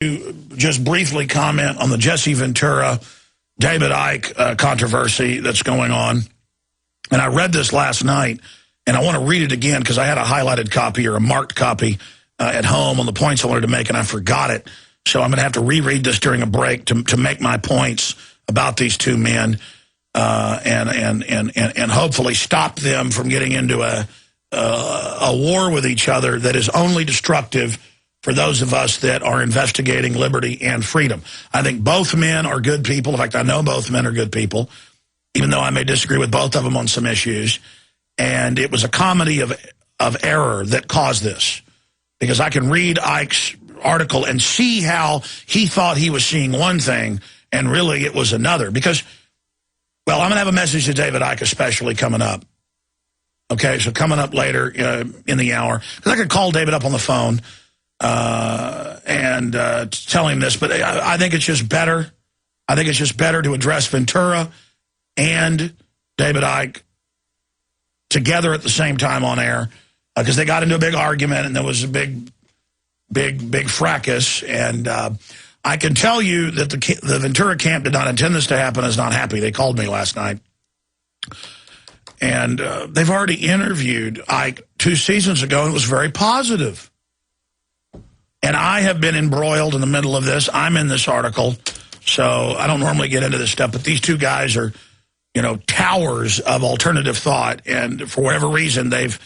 to just briefly comment on the Jesse Ventura, David Icke controversy that's going on. And I read this last night, and I want to read it again because I had a highlighted copy or a marked copy at home on the points I wanted to make, and I forgot it. So I'm going to have to reread this during a break to make my points about these two men and hopefully stop them from getting into a war with each other that is only destructive for those of us that are investigating liberty and freedom. I think both men are good people. In fact, I know both men are good people, even though I may disagree with both of them on some issues. And it was a comedy of error that caused this. Because I can read Icke's article and see how he thought he was seeing one thing, and really it was another. Because, well, I'm going to have a message to David Icke especially coming up. Okay, so coming up later in the hour. Because I could call David up on the phone and tell him this, but I think it's just better. I think it's just better to address Ventura and David Icke together at the same time on air, because they got into a big argument and there was a big fracas. And I can tell you that the Ventura camp did not intend this to happen, is not happy. They called me last night. And they've already interviewed Icke 2 seasons ago, and it was very positive. And I have been embroiled in the middle of this. I'm in this article, so I don't normally get into this stuff, but these two guys are, you know, towers of alternative thought, and for whatever reason, they've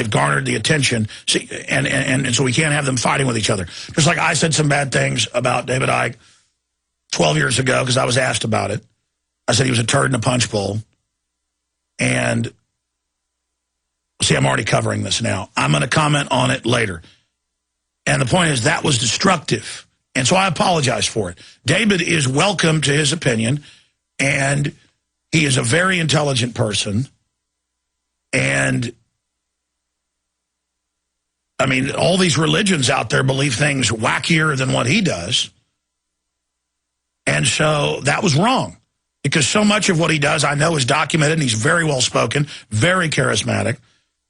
garnered the attention. See, and so we can't have them fighting with each other. Just like I said some bad things about David Icke 12 years ago because I was asked about it. I said he was a turd in a punch bowl. And see, I'm already covering this now. I'm going to comment on it later. And the point is that was destructive. And so I apologize for it. David is welcome to his opinion, and he is a very intelligent person. And I mean, all these religions out there believe things wackier than what he does. And so that was wrong, because so much of what he does I know is documented, and he's very well-spoken, very charismatic,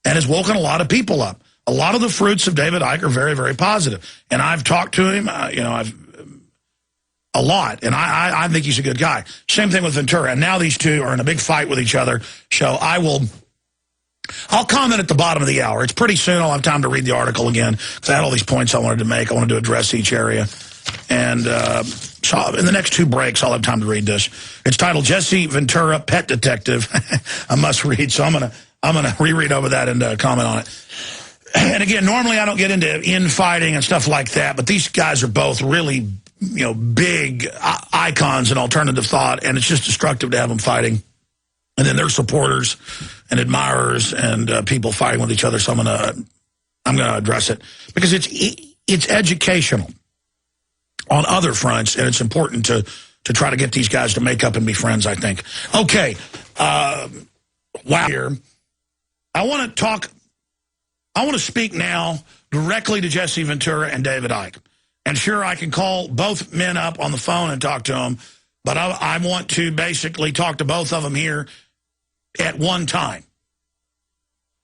and has woken a lot of people up. A lot of the fruits of David Icke are very, very positive. And I've talked to him, you know, a lot, and I think he's a good guy. Same thing with Ventura, and now these two are in a big fight with each other. So I'll comment at the bottom of the hour. It's pretty soon. I'll have time to read the article again, because I had all these points I wanted to make. I wanted to address each area. And so in the next 2 breaks, I'll have time to read this. It's titled Jesse Ventura, Pet Detective. I must read, so I'm gonna reread over that and comment on it. And again, normally I don't get into infighting and stuff like that, but these guys are both really, you know, big icons in alternative thought, and it's just destructive to have them fighting. And then their supporters and admirers and people fighting with each other. So I'm gonna address it because it's educational on other fronts, and it's important to try to get these guys to make up and be friends, I think. Okay, wow. Here, I want to speak now directly to Jesse Ventura and David Icke. And sure, I can call both men up on the phone and talk to them, but I want to basically talk to both of them here at one time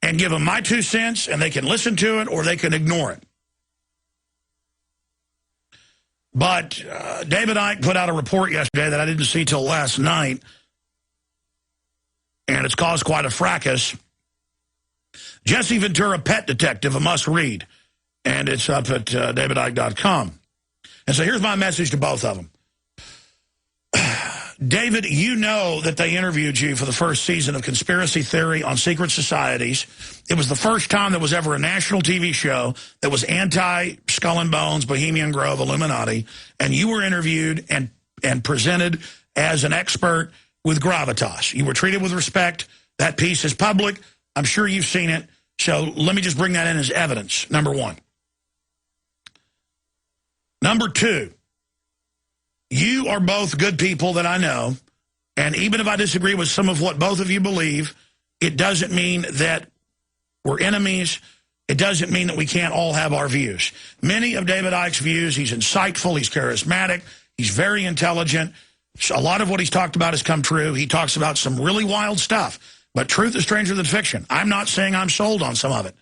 and give them my 2 cents, and they can listen to it or they can ignore it. But David Icke put out a report yesterday that I didn't see till last night, and it's caused quite a fracas. Jesse Ventura, Pet Detective, a must-read, and it's up at davidicke.com. And so here's my message to both of them. David, you know that they interviewed you for the first season of Conspiracy Theory on Secret Societies. It was the first time there was ever a national TV show that was anti-Skull and Bones, Bohemian Grove, Illuminati, and you were interviewed and presented as an expert with gravitas. You were treated with respect. That piece is public. I'm sure you've seen it. So let me just bring that in as evidence, number 1. Number 2, you are both good people that I know, and even if I disagree with some of what both of you believe, it doesn't mean that we're enemies. It doesn't mean that we can't all have our views. Many of David Icke's views, he's insightful, he's charismatic, he's very intelligent. A lot of what he's talked about has come true. He talks about some really wild stuff. But truth is stranger than fiction. I'm not saying I'm sold on some of it.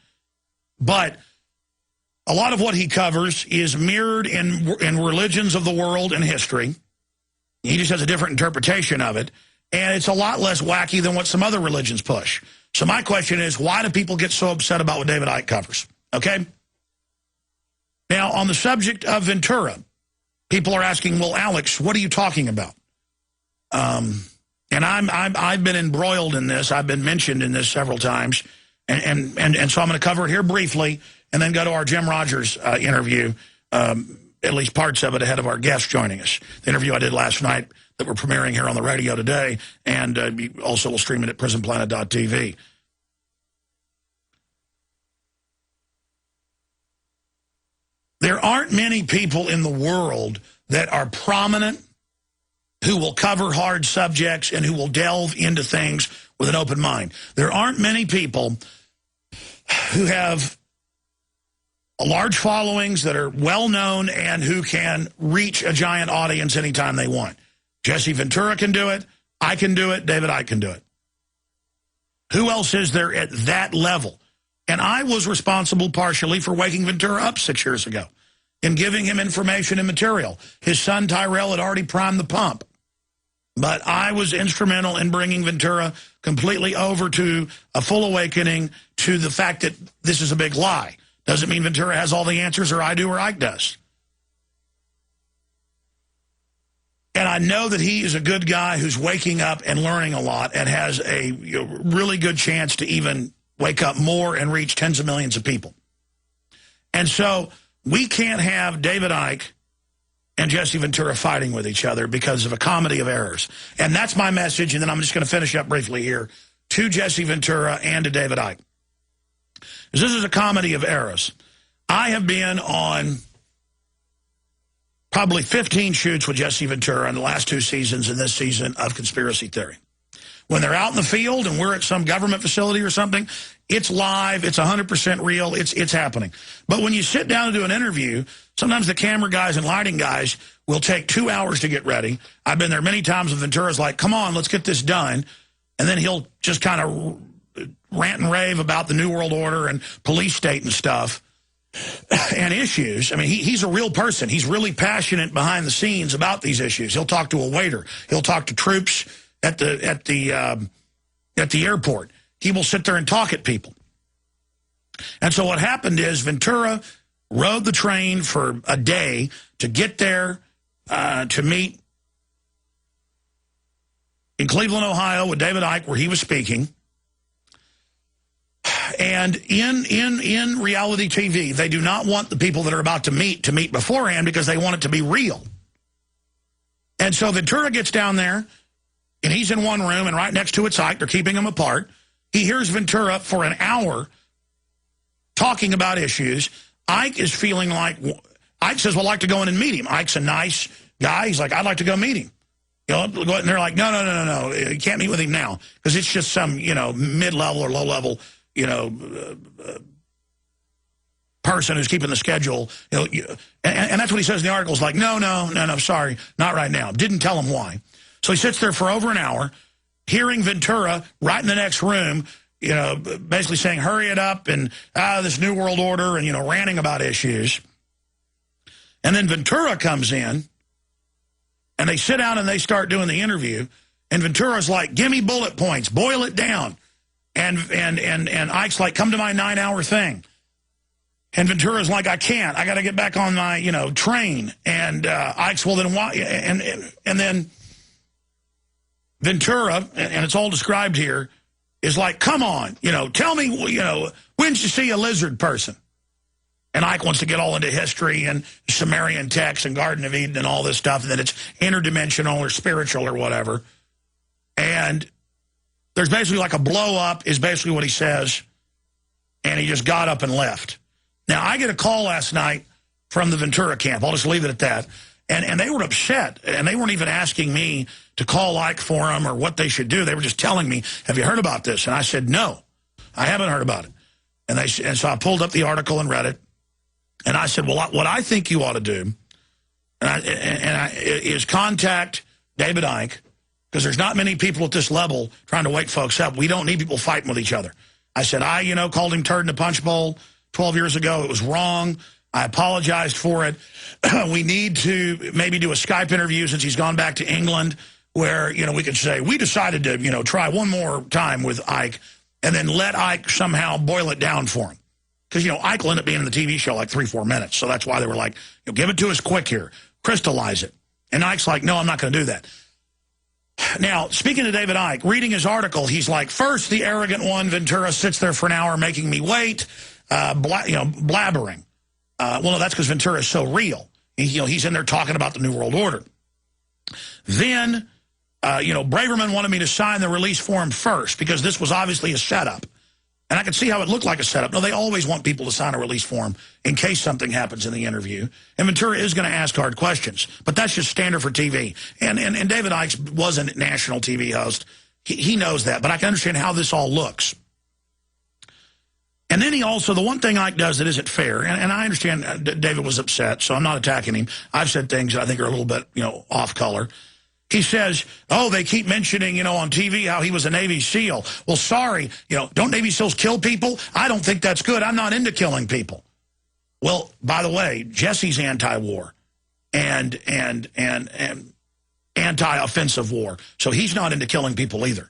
But A lot of what he covers is mirrored in religions of the world and history. He just has a different interpretation of it. And it's a lot less wacky than what some other religions push. So my question is, why do people get so upset about what David Icke covers? Okay? Now, on the subject of Ventura, people are asking, well, Alex, what are you talking about? And I've been embroiled in this. I've been mentioned in this several times. And so I'm going to cover it here briefly and then go to our Jim Rogers interview, at least parts of it ahead of our guest joining us. The interview I did last night that we're premiering here on the radio today, and also we'll stream it at prisonplanet.tv. There aren't many people in the world that are prominent, who will cover hard subjects and who will delve into things with an open mind. There aren't many people who have large followings that are well-known and who can reach a giant audience anytime they want. Jesse Ventura can do it. I can do it. David Icke can do it. Who else is there at that level? And I was responsible partially for waking Ventura up 6 years ago and giving him information and material. His son Tyrell had already primed the pump. But I was instrumental in bringing Ventura completely over to a full awakening to the fact that this is a big lie. Doesn't mean Ventura has all the answers, or I do, or Icke does. And I know that he is a good guy who's waking up and learning a lot and has a really good chance to even wake up more and reach tens of millions of people. And so we can't have David Icke and Jesse Ventura fighting with each other because of a comedy of errors. And that's my message, and then I'm just going to finish up briefly here, to Jesse Ventura and to David Icke. Because this is a comedy of errors. I have been on probably 15 shoots with Jesse Ventura in the last 2 seasons and this season of Conspiracy Theory. When they're out in the field and we're at some government facility or something, it's live, it's 100% real, it's happening. But when you sit down and do an interview, sometimes the camera guys and lighting guys will take 2 hours to get ready. I've been there many times with Ventura's like, come on, let's get this done. And then he'll just kind of rant and rave about the New World Order and police state and stuff and issues. I mean, he's a real person. He's really passionate behind the scenes about these issues. He'll talk to a waiter. He'll talk to troops at the airport. He will sit there and talk at people. And so what happened is Ventura rode the train for a day to get there to meet in Cleveland, Ohio with David Icke, where he was speaking. And in reality TV, they do not want the people that are about to meet beforehand because they want it to be real. And so Ventura gets down there, and he's in one room, and right next to it's Icke. They're keeping them apart. He hears Ventura for an hour talking about issues. Icke is feeling like, Icke says, well, I'd like to go in and meet him. Ike's a nice guy. He's like, I'd like to go meet him. You know, and they're like, no, you can't meet with him now because it's just some, mid-level or low-level, person who's keeping the schedule. And that's what he says in the article. Is like, no, sorry, not right now. Didn't tell him why. So he sits there for over an hour, hearing Ventura right in the next room, basically saying, hurry it up, and this New World Order, and, ranting about issues. And then Ventura comes in, and they sit down and they start doing the interview, and Ventura's like, give me bullet points, boil it down. And Ike's like, come to my 9-hour thing. And Ventura's like, I can't. I got to get back on my, train. And Ike's, well, then why? And then Ventura, and it's all described here, is like, come on, tell me, when did you see a lizard person? And Icke wants to get all into history and Sumerian texts and Garden of Eden and all this stuff, and that it's interdimensional or spiritual or whatever. And there's basically like a blow up is basically what he says, and he just got up and left. Now, I get a call last night from the Ventura camp. I'll just leave it at that. And they were upset, and they weren't even asking me to call Icke for them or what they should do. They were just telling me, have you heard about this? And I said, no, I haven't heard about it. And so I pulled up the article and read it. And I said, well, what I think you ought to do is contact David Icke, because there's not many people at this level trying to wake folks up. We don't need people fighting with each other. I said, I called him turd in the punch bowl 12 years ago. It was wrong. I apologized for it. We need to maybe do a Skype interview since he's gone back to England where, we could say, we decided to, try one more time with Icke and then let Icke somehow boil it down for him. Because, Icke will end up being in the TV show like 3-4 minutes. So that's why they were like, give it to us quick here. Crystallize it. And Ike's like, no, I'm not going to do that. Now, speaking to David Icke, reading his article, he's like, first, the arrogant one, Ventura, sits there for an hour making me wait, blabbering. Well, no, that's because Ventura is so real. He's in there talking about the New World Order. Then, Braverman wanted me to sign the release form first because this was obviously a setup. And I could see how it looked like a setup. No, they always want people to sign a release form in case something happens in the interview. And Ventura is going to ask hard questions. But that's just standard for TV. And David Icke was a national TV host. He knows that. But I can understand how this all looks. And then he also, the one thing Icke does that isn't fair, and I understand David was upset, so I'm not attacking him. I've said things that I think are a little bit, off color. He says, oh, they keep mentioning, on TV how he was a Navy SEAL. Well, sorry, don't Navy SEALs kill people? I don't think that's good. I'm not into killing people. Well, by the way, Jesse's anti-war and anti-offensive war. So he's not into killing people either.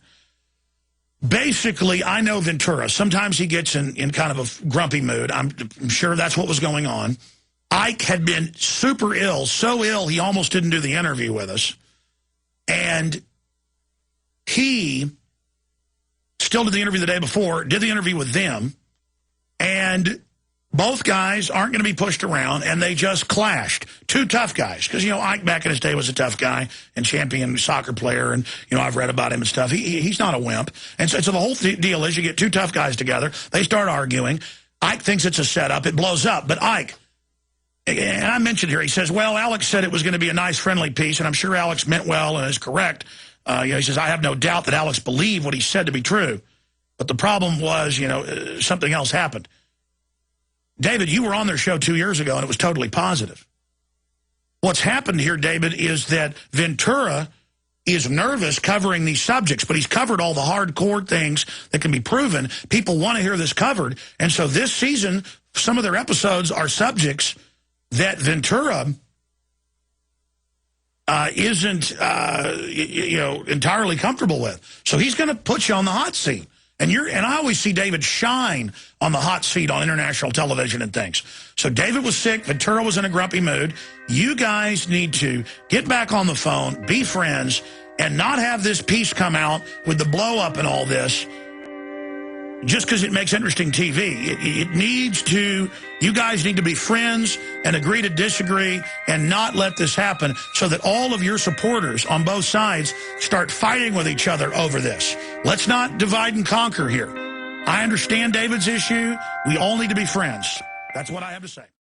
Basically, I know Ventura. Sometimes he gets in kind of a grumpy mood. I'm sure that's what was going on. Icke had been super ill, so ill he almost didn't do the interview with us. And he still did the interview the day before, did the interview with them, and both guys aren't going to be pushed around, and they just clashed. Two tough guys, because, Icke back in his day was a tough guy and champion soccer player, and, I've read about him and stuff. He's not a wimp. And so the whole deal is you get two tough guys together, they start arguing. Icke thinks it's a setup, it blows up, but Icke, and I mentioned here, he says, well, Alex said it was going to be a nice, friendly piece, and I'm sure Alex meant well and is correct. He says, I have no doubt that Alex believed what he said to be true. But the problem was, something else happened. David, you were on their show 2 years ago, and it was totally positive. What's happened here, David, is that Ventura is nervous covering these subjects, but he's covered all the hardcore things that can be proven. People want to hear this covered. And so this season, some of their episodes are subjects that Ventura isn't, entirely comfortable with. So he's going to put you on the hot seat. And I always see David shine on the hot seat on international television and things. So David was sick. Ventura was in a grumpy mood. You guys need to get back on the phone, be friends, and not have this piece come out with the blow up and all this just because it makes interesting TV. It needs to, you guys need to be friends and agree to disagree and not let this happen so that all of your supporters on both sides start fighting with each other over this. Let's not divide and conquer here. I understand David's issue. We all need to be friends. That's what I have to say.